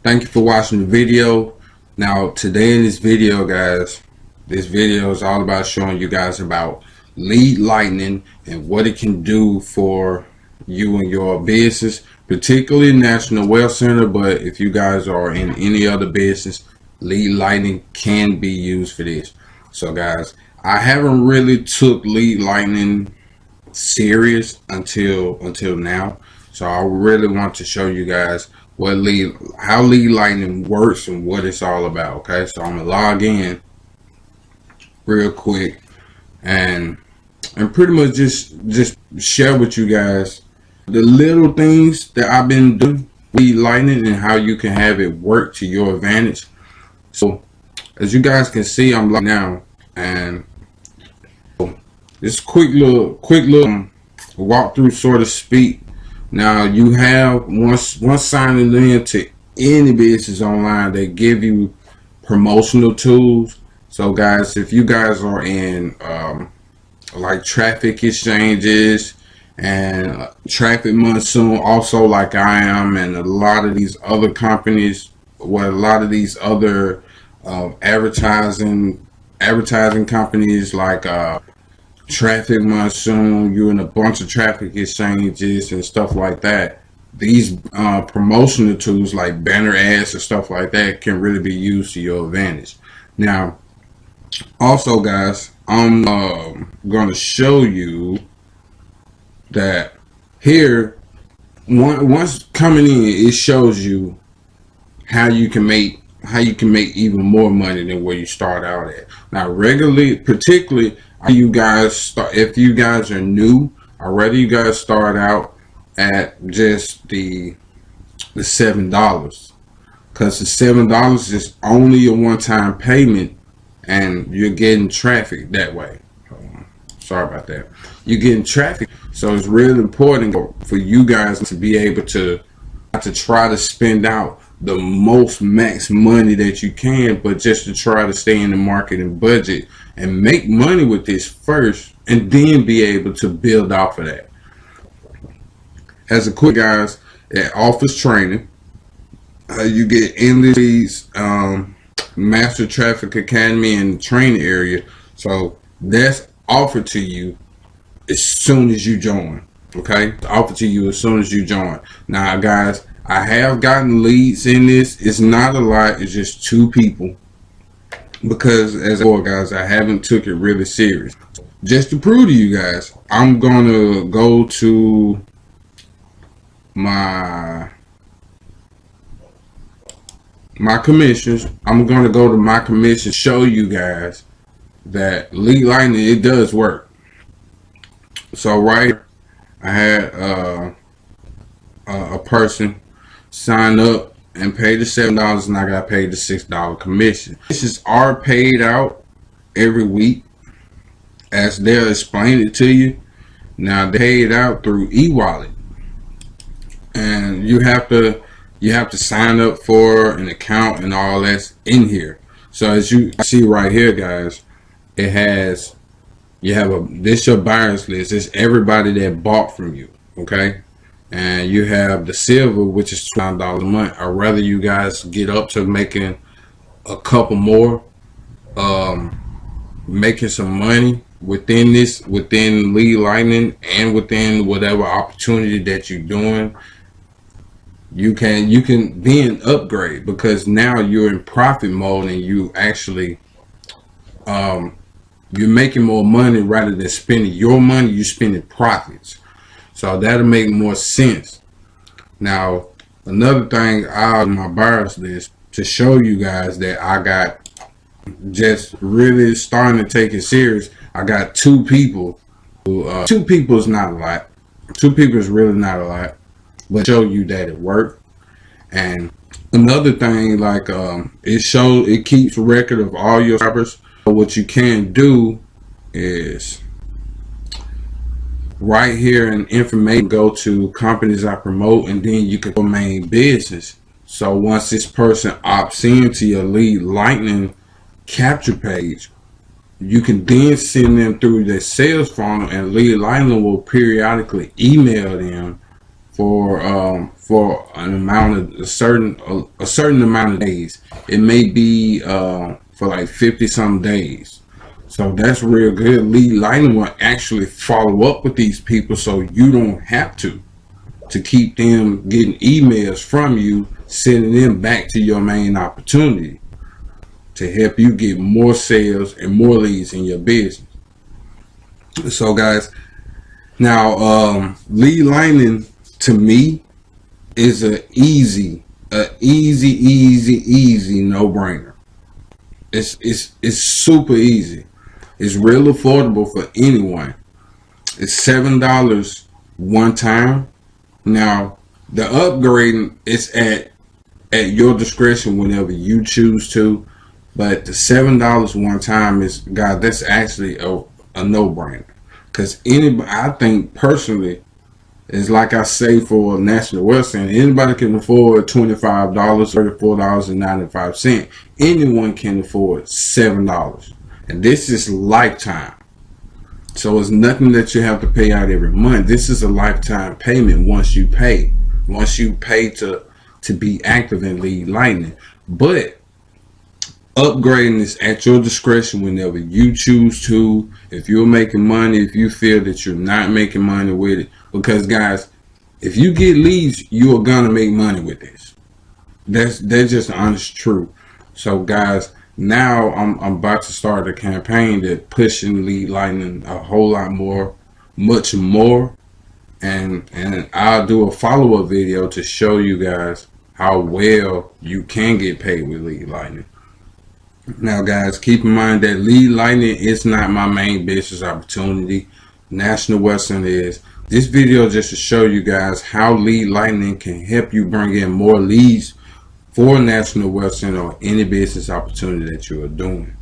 Thank you for watching the video. Now today in this video, guys, this video is all about showing you guys about lead lightning and what it can do for you and your business, particularly National Wealth Center. But if you guys are in any other business, lead lightning can be used for this. So guys, I haven't really took lead lightning serious until now, so I really want to show you guys how lead lightning works and what it's all about. Okay, so I'm gonna log in real quick and pretty much just share with you guys the little things that I've been doing lead lightning and how you can have it work to your advantage. So as you guys can see, I'm logged now, and this quick little walkthrough, so to speak. Now you have once signing in to any business online, they give you promotional tools. So guys, if you guys are in like traffic exchanges and traffic monsoon, also like I am, and a lot of these other companies, a lot of these other advertising companies like Traffic Monsoon, you're in a bunch of traffic exchanges and stuff like that. These promotional tools like banner ads and stuff like that can really be used to your advantage. Now, also guys, I'm going to show you that here, once coming in, it shows you how you can make even more money than where you start out at. Now, particularly if you guys are new, I'd rather you guys start out at just the $7, because the $7 is only a one-time payment and you're getting traffic that way. Sorry about that. You're getting traffic, so it's really important for you guys to be able to try to spend out the most max money that you can, but just to try to stay in the marketing budget and make money with this first, and then be able to build off of that. As a quick guys, at Office Training, you get endless Master Traffic Academy and training area. So that's offered to you as soon as you join. Okay, it's offered to you as soon as you join. Now guys, I have gotten leads in this. It's not a lot, it's just 2 people, because as guys, I haven't took it really serious. Just to prove to you guys, I'm gonna go to my commissions. I'm gonna go to my commission, show you guys that lead lightning, it does work. So right, I had a person sign up and pay the $7, and I got paid the $6 commission. Commissions are paid out every week, as they'll explain it to you. Now they paid out through e-wallet, and you have to sign up for an account and all that's in here. So as you see right here, guys, it has, this your buyers list. It's everybody that bought from you. Okay, and you have the silver, which is $12 a month. I'd rather you guys get up to making a couple more, making some money within lead lightning, and within whatever opportunity that you're doing. You can then upgrade, because now you're in profit mode and you actually you're making more money rather than spending your money. You're spending profits. So that'll make more sense. Now, another thing on my buyers list to show you guys that I got just really starting to take it serious. I got 2 people who 2 people is not a lot. 2 people is really not a lot, but show you that it worked. And another thing, like it keeps record of all your subscribers. So what you can do is right here in information, go to companies I promote, and then you can go main business. So once this person opts into your lead lightning capture page, you can then send them through their sales funnel, and lead lightning will periodically email them for an amount of a certain amount of days. It may be for like 50 some days. So that's real good. Lead Lightning will actually follow up with these people, so you don't have to keep them getting emails from you, sending them back to your main opportunity to help you get more sales and more leads in your business. So guys, now Lead Lightning to me is a easy no-brainer. It's super easy. It's real affordable for anyone. It's $7 one time. Now the upgrading is at your discretion whenever you choose to, but the $7 one time is, God, that's actually a no-brainer. Because anybody, I think personally, is like I say for National Western, anybody can afford $25, $34.95. Anyone can afford $7, and this is lifetime. So it's nothing that you have to pay out every month. This is a lifetime payment once you pay. Once you pay to be active in Lead Lightning. But upgrading is at your discretion whenever you choose to. If you're making money, if you feel that you're not making money with it. Because guys, if you get leads, you are gonna make money with this. That's just the honest truth. So guys, now I'm about to start a campaign that pushing Lead Lightning a whole lot more, much more, and I'll do a follow-up video to show you guys how well you can get paid with Lead Lightning. Now guys, keep in mind that Lead Lightning is not my main business opportunity. National Western is. This video just to show you guys how Lead Lightning can help you bring in more leads for National Western or any business opportunity that you are doing.